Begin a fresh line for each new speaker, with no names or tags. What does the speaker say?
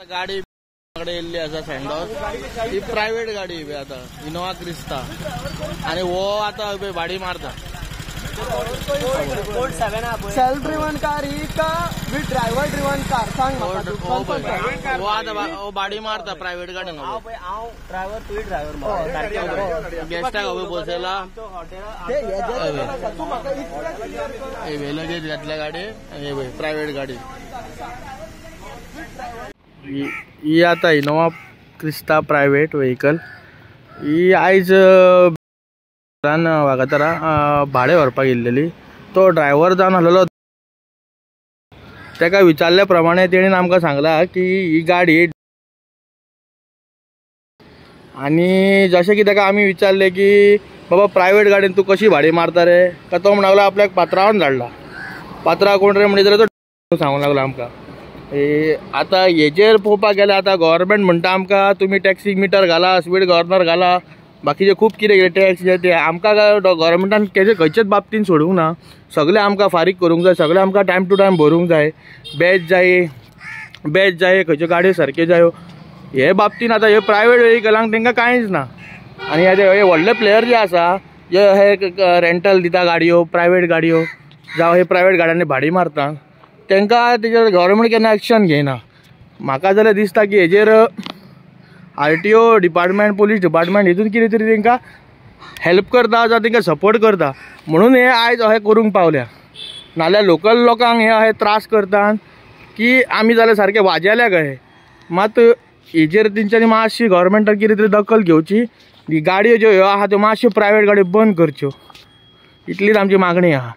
गाडी येल्ली आसा सेंडॉस ही प्रायव्हेट गाडी आता इनोवा क्रिस्टा आणि वो आता भाडी मारता
सेल्फ ड्रिवन कार ही का विथ ड्रायव्हर ड्रिवन कार सांग
वो आता भाडी मारता प्रायव्हेट गाडी
ड्रायव्हर तू ड्रायव्हर
गेस्टाक हवे बसयला लगेच घातल्या गाडी प्रायव्हेट गाडी ही आता इनोवा क्रिस्टा प्रायव्हेट व्हेकल ही आयज वागातरा भाडे व्हरपाक येयल्लेली तो ड्रायव्हर जावन आसलेलो तेका विचारल्या प्रमाणे तेणेन आमकां सांगला की ही गाडी आणि जशें की तेका आमी विचारले की बाबा प्रायव्हेट गाडीन तू कशी भाडी मारता रे का तो म्हणला आपल्याक पात्रांवान धाडला पात्रा कोण रे म्हणजे जाल्यार तो सांगूंक लागलो आमकां आता हेजेर पळोवपाक गेल्यार आता गव्हर्नमेंट म्हणटा आमकां तुमी टॅक्सी मिटर घाला स्पीड गव्हर्नर घाला बाकीचे खूप कितें टॅक्स ते आमकां गव्हर्नमेंटान खंयचेच बाबतीन सोडूंक ना सगळे आमकां फारीक करूंक जाय सगळे आमकां टायम टू टायम भरूंक जाय बॅच जाय खंयच्यो गाडयो सारक्यो जायो हे बाबतीन आता हे प्रायव्हेट व्हेकलांक तांकां कांयच ना आनी हे व्हडले प्लेयर जे आसा हे रेंटल दिता गाडयो प्रायव्हेट गाडयो जावं हे प्रायव्हेट गाड्यांनी भाडी मारता तांकां तेजेर गव्हर्नमेंट केन्ना एक्शन घेयना म्हाका जाल्यार दिसता की हेजेर RTO डिपार्टमेंट पुलीस डिपार्टमेंट हितून कितें तरी तांकां हेल्प करता जावं तांकां सपोर्ट करता म्हणून हे आयज अशें करूंक पावल्या नाल्यार लोकल लोकांक हे अशें त्रास करतात की आमी जाल्यार सारके वाजेल्या कशें मात हेजेर तेंच्यांनी मातशी गव्हर्नमेंटान कितें तरी दखल घेवची गाडयो ज्यो ह्यो आहा त्यो मातश्यो प्रायव्हेट गाडयो बंद करच्यो इतलीच आमची मागणी आहा